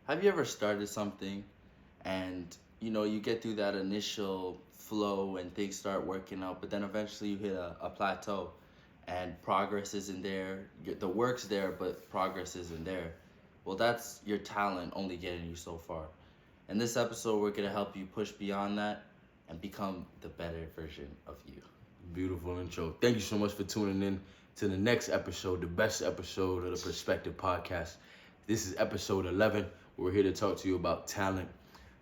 Have you ever started something and you get through that initial flow and things start working out, but then eventually you hit a plateau and progress isn't there. The work's there, but progress isn't there. Well, that's your talent only getting you so far. In this episode, we're going to help you push beyond that and become the better version of you. Beautiful intro. Thank you so much for tuning in to the next episode, the best episode of the Perspective Podcast. This is episode 11. We're here to talk to you about talent.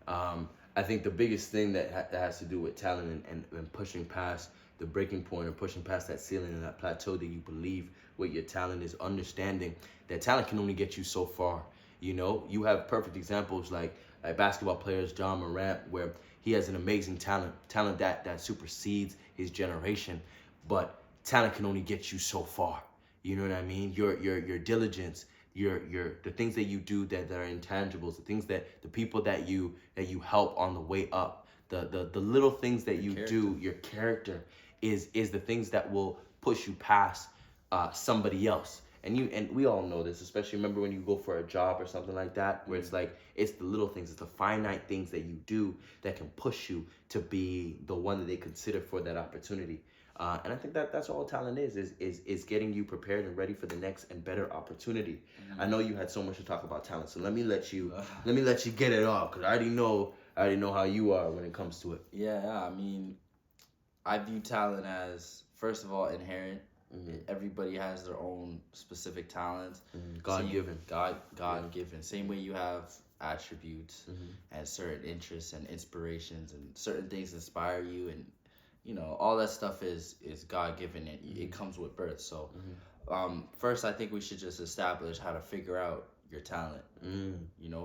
I think the biggest thing that has to do with talent and pushing past the breaking point or pushing past that ceiling and that plateau that you believe with your talent is understanding that talent can only get you so far. You have perfect examples like basketball players, John Morant, where he has an amazing talent that supersedes his generation, but talent can only get you so far. You know what I mean? Your diligence, the things that you do that are intangibles, the things that the people that you help on the way up, the little things that you do, your character is the things that will push you past somebody else. And we all know this, especially remember when you go for a job or something like that, where it's like, it's the little things, it's the finite things that you do that can push you to be the one that they consider for that opportunity. And I think that's all talent is getting you prepared and ready for the next and better opportunity. Mm-hmm. I know you had so much to talk about talent, so let me let you get it off, because I already know how you are when it comes to it. Yeah, I mean, I view talent as, first of all, inherent. Mm-hmm. Everybody has their own specific talents. Mm-hmm. God-given. God-given. Same way you have attributes and certain interests and inspirations and certain things inspire you, and all that stuff is God-given. It comes with birth. So first I think we should just establish how to figure out your talent.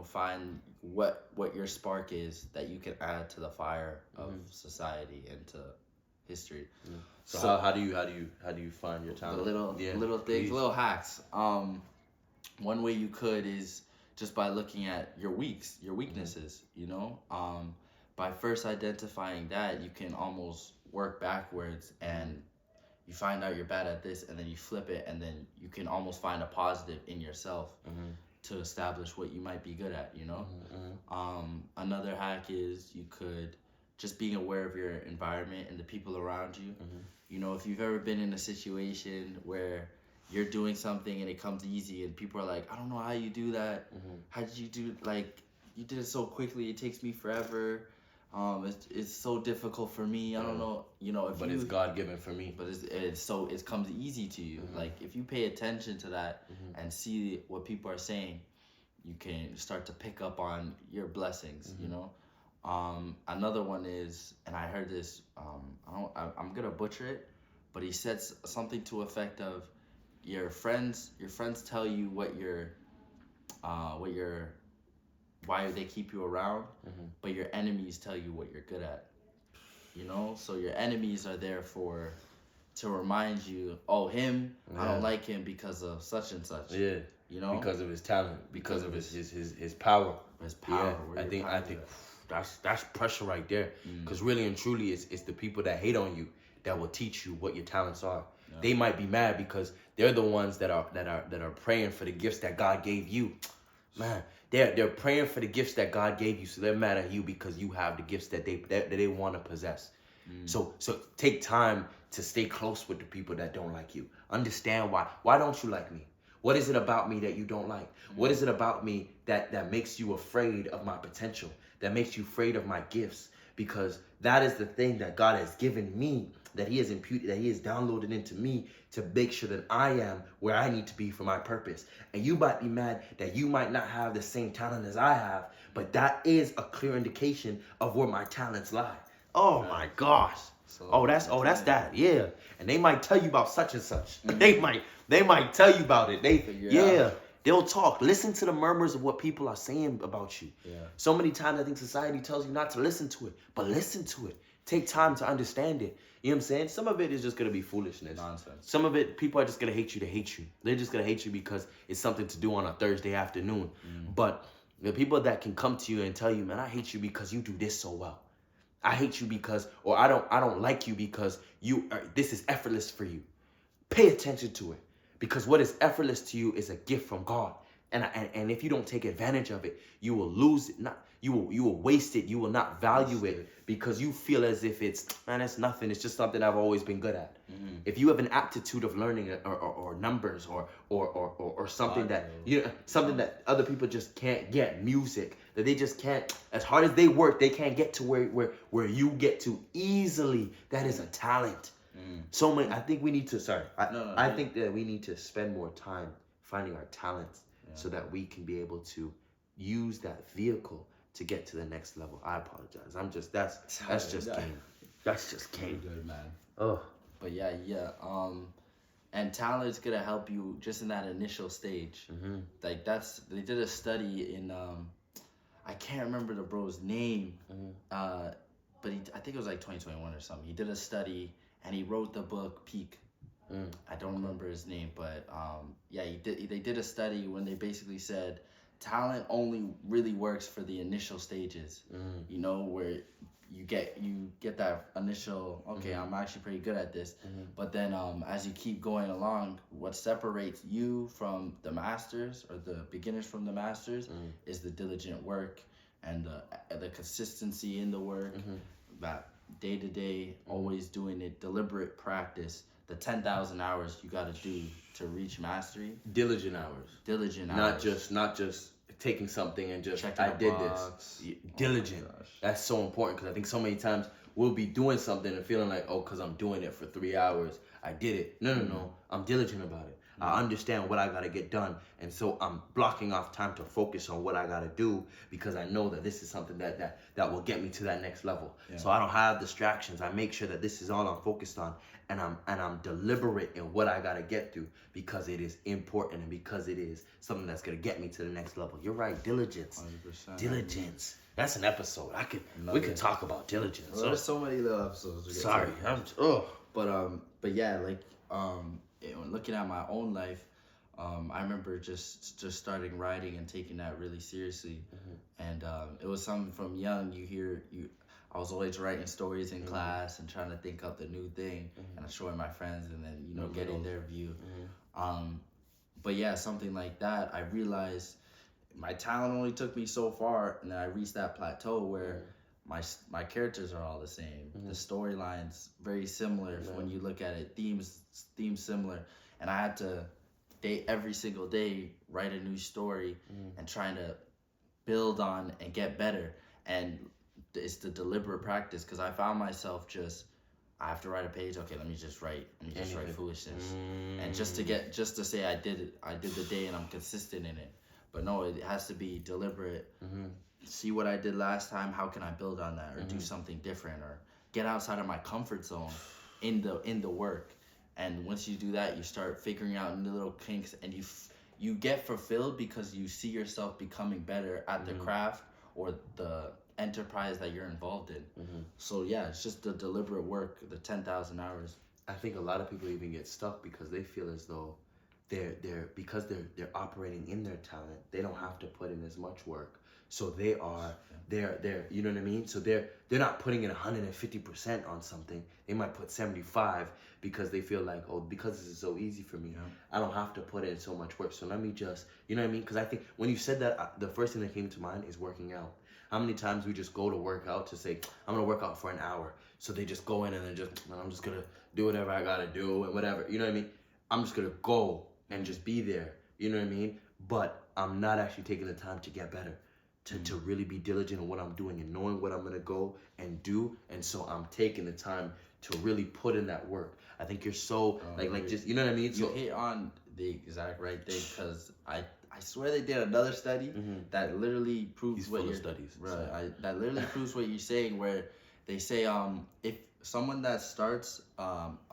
Find what your spark is that you can add to the fire of society and to history. So how do you find your talent? Little things, little hacks. One way you could is just by looking at your weaknesses. By first identifying that, you can almost work backwards, and you find out you're bad at this, and then you flip it, and then you can almost find a positive in yourself to establish what you might be good at. Another hack is you could just being aware of your environment and the people around you. If you've ever been in a situation where you're doing something and it comes easy and people are like, I don't know how you do that. How did you do, you did it so quickly, it takes me forever. It's so difficult for me. I don't know, but it's God-given for me. But it comes easy to you. If you pay attention to that and see what people are saying, you can start to pick up on your blessings. Another one is, and I heard this, I'm gonna butcher it, but he said something to effect of, your friends tell you why they keep you around, but your enemies tell you what you're good at. So your enemies are there to remind you, I don't like him because of such and such. Yeah. Because of his talent, because of his power. His power. Yeah. I think that's pressure right there. Because really and truly, it's the people that hate on you that will teach you what your talents are. Yeah. They might be mad because they're the ones that are praying for the gifts that God gave you. Man, they're praying for the gifts that God gave you, so they're mad at you because you have the gifts that they want to possess. So take time to stay close with the people that don't like you. Understand why. Why don't you like me? What is it about me that you don't like? What is it about me that makes you afraid of my potential? That makes you afraid of my gifts? Because that is the thing that God has given me, that he has imputed, that he has downloaded into me to make sure that I am where I need to be for my purpose. And you might be mad that you might not have the same talent as I have, but that is a clear indication of where my talents lie. Oh my gosh. That's that. Yeah. And they might tell you about such and such. They might tell you about it. They'll talk. Listen to the murmurs of what people are saying about you. Yeah. So many times I think society tells you not to listen to it, but listen to it. Take time to understand it. You know what I'm saying? Some of it is just going to be foolishness. Nonsense. Some of it, people are just going to hate you to hate you. They're just going to hate you because it's something to do on a Thursday afternoon. But the people that can come to you and tell you, man, I hate you because you do this so well. I hate you because, or I don't like you because this is effortless for you. Pay attention to it. Because what is effortless to you is a gift from God. And if you don't take advantage of it, you will lose it. Not you will waste it. You will not value it because you feel as if it's nothing. It's just something I've always been good at. If you have an aptitude of learning or numbers or something that something that other people just can't get, music that they just can't, as hard as they work, they can't get to where you get to easily. That is a talent. So many. I think we need to. I think that we need to spend more time finding our talents so that we can be able to use that vehicle to get to the next level. I apologize. That's just game. That's just game. Good, man. Oh. But yeah. And talent is gonna help you just in that initial stage. Like they did a study in I can't remember the bro's name, but I think it was like 2021 or something. He did a study and he wrote the book Peak. I don't remember his name, but they did a study when they basically said talent only really works for the initial stages. You know, where you get that initial, okay, I'm actually pretty good at this. But then as you keep going along, what separates you from the masters or the beginners from the masters is the diligent work and the consistency in the work, that day to day, always doing it, deliberate practice, the 10,000 hours you got to do to reach mastery. Diligent hours. Not just taking something and just checking I did box. this. Diligent. That's so important because I think so many times we'll be doing something and feeling like, oh, because I'm doing it for 3 hours, I did it. No. I'm diligent about it. I understand what I got to get done. And so I'm blocking off time to focus on what I got to do because I know that this is something that will get me to that next level. So I don't have distractions. I make sure that this is all I'm focused on. And I'm deliberate in what I got to get through because it is important and because it is something that's going to get me to the next level. You're right. Diligence. 100%. Diligence. We could talk about diligence. Well, there's so many little episodes. Sorry. But yeah, like looking at my own life, I remember just starting writing and taking that really seriously. And it was something from young. I was always writing stories in class and trying to think up the new thing and showing my friends and then getting their view. But yeah, something like that. I realized my talent only took me so far, and then I reached that plateau where my characters are all the same. The storylines very similar when you look at it. Themes similar, and I had to every single day write a new story and trying to build on and get better. And it's the deliberate practice because I found myself I have to write a page. Okay, let me just write foolishness, and just to say I did the day and I'm consistent in it. But no, it has to be deliberate. See what I did last time. How can I build on that or do something different or get outside of my comfort zone in the work? And once you do that, you start figuring out new little kinks, and you get fulfilled because you see yourself becoming better at the craft or the enterprise that you're involved in. So yeah, it's just the deliberate work, the 10,000 hours. I think a lot of people even get stuck because they feel as though they're operating in their talent. They don't have to put in as much work. So they're you know what I mean? So they're not putting in 150% on something. They might put 75 because they feel like, oh, because this is so easy for me, I don't have to put in so much work. So let me just, you know what I mean? Because I think when you said that, the first thing that came to mind is working out. How many times we just go to work out to say, I'm gonna work out for an hour. So they just go in and I'm just gonna do whatever I gotta do and whatever. You know what I mean? I'm just gonna go and just be there. You know what I mean? But I'm not actually taking the time to get better. To really be diligent in what I'm doing and knowing what I'm gonna go and do, and so I'm taking the time to really put in that work. I think you're so just, you know what I mean? You hit on the exact right thing because I swear they did another study that literally proves what you're studies. Right, that literally proves what you're saying. Where they say if someone that starts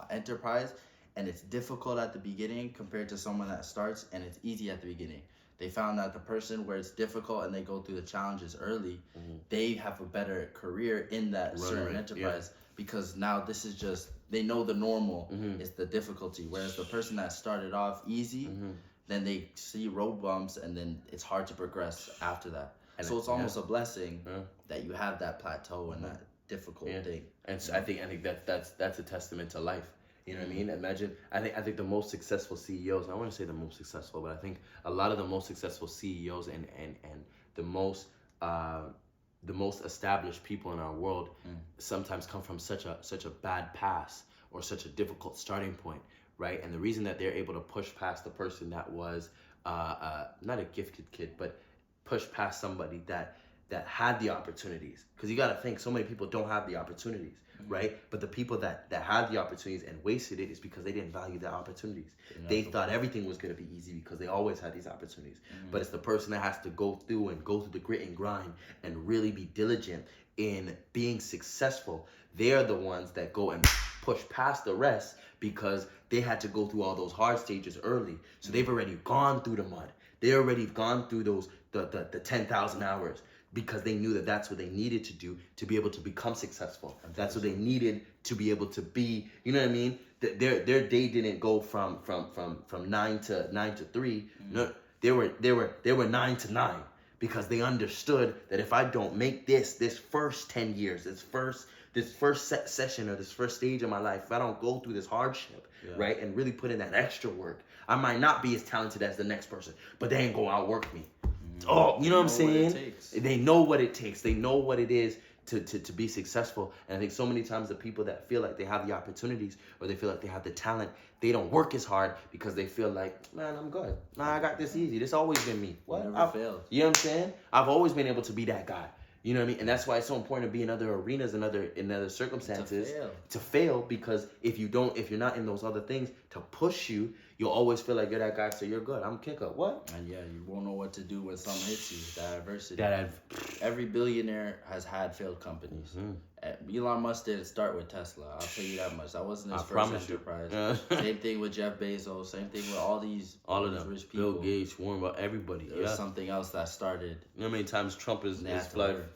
enterprise and it's difficult at the beginning compared to someone that starts and it's easy at the beginning. They found that the person where it's difficult and they go through the challenges early, they have a better career in that certain enterprise because now this is just, they know the normal is the difficulty. Whereas the person that started off easy, then they see road bumps and then it's hard to progress after that. And so it's almost a blessing that you have that plateau and that difficult thing. And so I think that's a testament to life. You know what I mean? Imagine, I think the most successful CEOs, I want to say the most successful, but I think a lot of the most successful CEOs and the most uh, the most established people in our world sometimes come from such a bad past or such a difficult starting point, right? And the reason that they're able to push past the person that was not a gifted kid, but push past somebody that had the opportunities, because you got to think so many people don't have the opportunities, right? But the people that had the opportunities and wasted it is because they didn't value the opportunities. They thought everything was going to be easy because they always had these opportunities. But it's the person that has to go through the grit and grind and really be diligent in being successful. They're the ones that go and push past the rest because they had to go through all those hard stages early. So they've already gone through the mud. They already gone through those the 10,000 hours, because they knew that that's what they needed to do to be able to become successful. That's what they needed to be able to be. You know what I mean? Their day didn't go from 9 to 3. No, they were 9 to 9, because they understood that if I don't make this first 10 years, this first session or this first stage of my life, if I don't go through this hardship, right, and really put in that extra work, I might not be as talented as the next person, but they ain't gonna outwork me. Oh, you know what I'm saying? They know what it takes. They know what it is to be successful. And I think so many times the people that feel like they have the opportunities or they feel like they have the talent, they don't work as hard because they feel like, man, I'm good. Nah, I got this easy. This always been me. What? Never failed. You know what I'm saying? I've always been able to be that guy. You know what I mean? And that's why it's so important to be in other arenas and in other circumstances to fail, because if you're not in those other things to push you, you'll always feel like you're that guy, so you're good. I'm a kicker. What? And you won't know what to do when something hits you. That adversity. Every billionaire has had failed companies. Elon Musk didn't start with Tesla. I'll tell you that much. That wasn't his first enterprise. Same thing with Jeff Bezos. Same thing with all of them rich people. Bill Gates, Warren Buffett, everybody. There's something else that started. You know how many times Trump is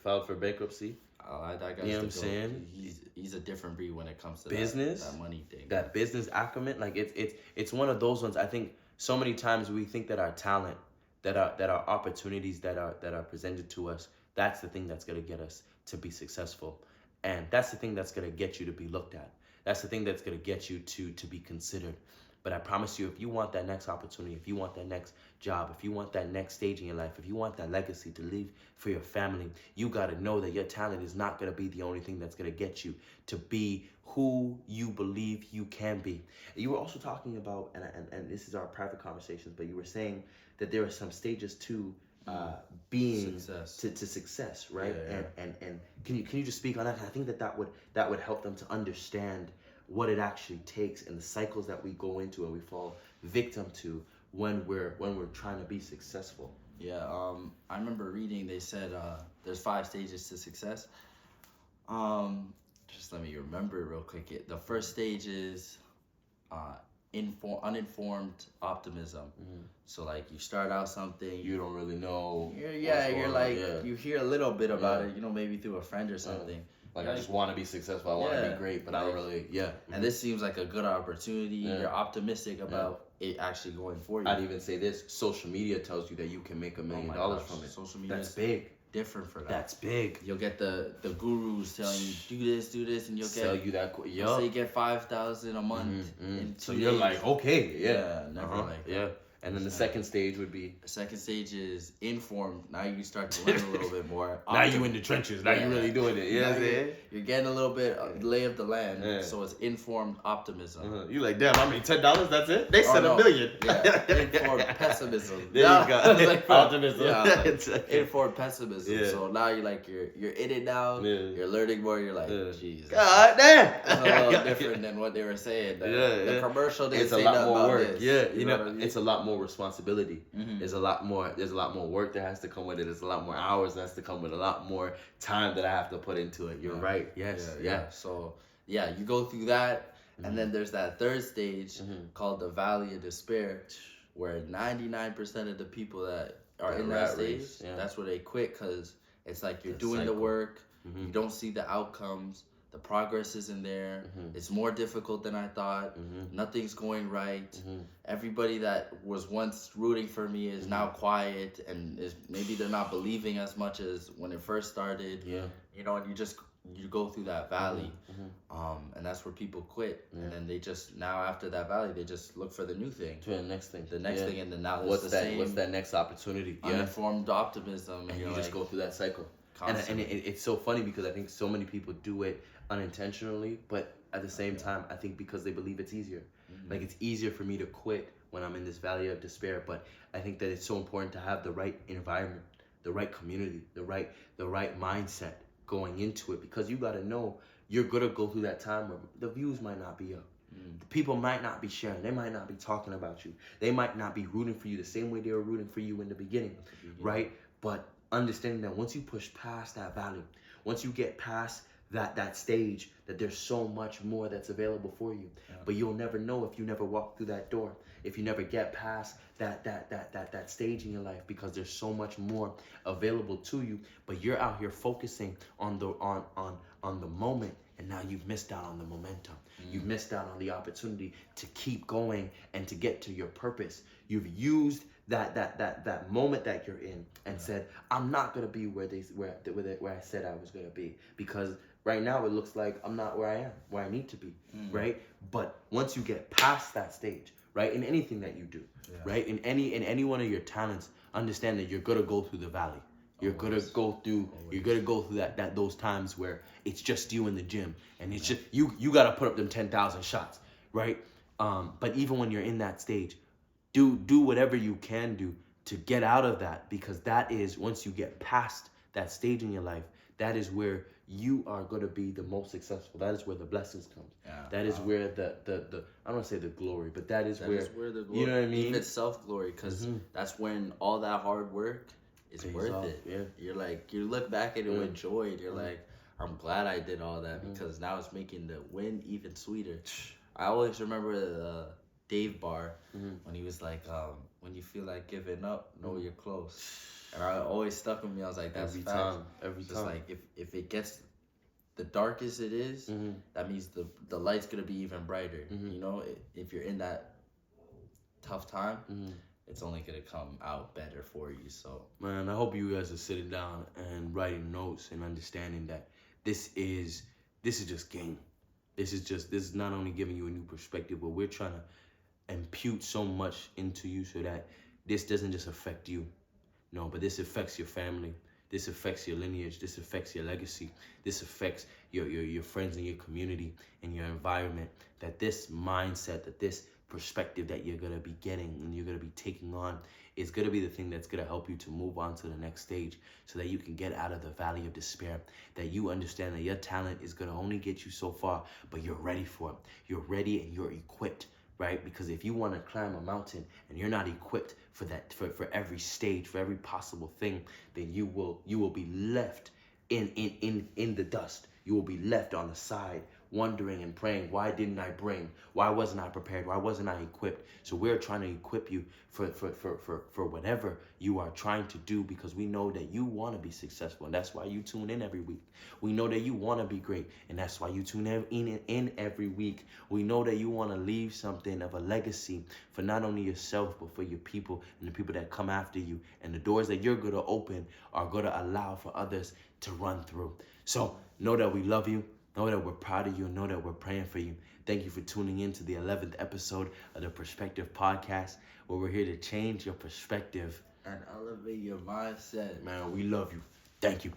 filed for bankruptcy? That guy's you know what I'm saying? He's a different breed when it comes to business, that money thing. That business acumen, like it's one of those ones. I think so many times we think that our talent, that our opportunities that are presented to us, that's the thing that's gonna get us to be successful, and that's the thing that's gonna get you to be looked at. That's the thing that's gonna get you to be considered. But I promise you, if you want that next opportunity, if you want that next job, if you want that next stage in your life, if you want that legacy to leave for your family, you got to know that your talent is not going to be the only thing that's going to get you to be who you believe you can be. You were also talking about, and this is our private conversations, but you were saying that there are some stages to being success. To success, right? Yeah. And can you just speak on that? I think that would help them to understand what it actually takes and the cycles that we go into and we fall victim to when we're trying to be successful. Yeah, I remember reading, they said there's 5 stages to success. Just let me remember it real quick. The first stage is uninformed optimism. So like you start out something, you don't really know. You're like you hear a little bit about it, maybe through a friend or something. Like, I just want to be successful. I want to be great, but I don't really, And this seems like a good opportunity. You're optimistic about it actually going for you. I'd even say this. Social media tells you that you can make $1 million from it. Social media That's big. Different for that. That's big. You'll get the gurus telling you, do this, and you'll sell you that. So you get 5,000 a month. So you're like, okay, never like that. And then the second stage would be? The second stage is informed. Now you start to learn a little bit more. Now you in the trenches. Now you really doing it. You know what I'm saying? You're getting a little bit lay of the land. So it's informed optimism. You like, damn, I made $10. That's it? They said $1 million. Yeah. Informed pessimism. There you go. Optimism. Informed pessimism. So now you're in it now. You're learning more. You're like, Jesus. God damn. It's a little different than what they were saying. The commercial didn't say nothing about this. You know, it's a lot more responsibility. There's a lot more work that has to come with it. There's a lot more hours that has to come with it. A lot more time that I have to put into it. You're right. Yes. So you go through that, and then there's that third stage called the valley of despair, where 99% of the people that are in that stage, that's where they quit, because it's like you're doing the work, you don't see the outcomes. The progress isn't there. It's more difficult than I thought. Nothing's going right. Everybody that was once rooting for me is now quiet, and maybe they're not believing as much as when it first started. And you just you go through that valley, and that's where people quit, and then they just now after that valley they just look for the new thing, to the next thing, and then now what's that next opportunity? Uninformed optimism, and you just go through that cycle. Constantly. And it's so funny because I think so many people do it unintentionally, but at the same time, I think because they believe it's easier. Like it's easier for me to quit when I'm in this valley of despair, but I think that it's so important to have the right environment, the right community, the right mindset going into it, because you got to know you're gonna go through that time where the views might not be up. The people might not be sharing. They might not be talking about you. They might not be rooting for you the same way they were rooting for you in the beginning, right? But understanding that once you push past that valley, once you get past that stage, that there's so much more that's available for you. But you'll never know if you never walk through that door, if you never get past that stage in your life, because there's so much more available to you. But you're out here focusing on the moment, and now you've missed out on the momentum. You've missed out on the opportunity to keep going and to get to your purpose. You've used that moment that you're in and said, I'm not gonna be where I said I was gonna be, because right now it looks like I'm not where I am, where I need to be, right? But once you get past that stage, right, in anything that you do, right, in any one of your talents, understand that you're gonna go through the valley. You're gonna go through that those times where it's just you in the gym, and it's just you gotta put up them 10,000 shots, right? But even when you're in that stage, do whatever you can do to get out of that, because that is, once you get past that stage in your life, that is where you are going to be the most successful. That is where the blessings come. That is where the I don't want to say the glory, but that is where the glory, you know what I mean? Even self-glory, because that's when all that hard work is worth it. Yeah. You're like, you look back at it with joy, and you're like, I'm glad I did all that, because now it's making the win even sweeter. I always remember the Dave bar when he was like, when you feel like giving up, know you're close. And I always stuck with me. I was like, that's every time. Like if it gets the darkest it is, that means the light's gonna be even brighter. You know, if you're in that tough time, it's only gonna come out better for you. So man, I hope you guys are sitting down and writing notes and understanding that this is just game. This is not only giving you a new perspective, but we're trying to impute so much into you so that this doesn't just affect you, no, but this affects your family, this affects your lineage, this affects your legacy, this affects your friends and your community and your environment. That this mindset, that this perspective that you're gonna be getting and you're gonna be taking on is gonna be the thing that's gonna help you to move on to the next stage, so that you can get out of the valley of despair. That you understand that your talent is gonna only get you so far, but you're ready for it. You're ready and you're equipped. Right? Because if you want to climb a mountain and you're not equipped for that, for every stage, for every possible thing, then you will be left in the dust. You will be left on the side, wondering and praying, why didn't I bring? Why wasn't I prepared? Why wasn't I equipped? So we're trying to equip you for whatever you are trying to do, because we know that you want to be successful, and that's why you tune in every week. We know that you want to be great, and that's why you tune in every week. We know that you want to leave something of a legacy for not only yourself, but for your people and the people that come after you. And the doors that you're going to open are going to allow for others to run through. So know that we love you. Know that we're proud of you, and know that we're praying for you. Thank you for tuning in to the 11th episode of the Perspective Podcast, where we're here to change your perspective and elevate your mindset. Man, we love you. Thank you.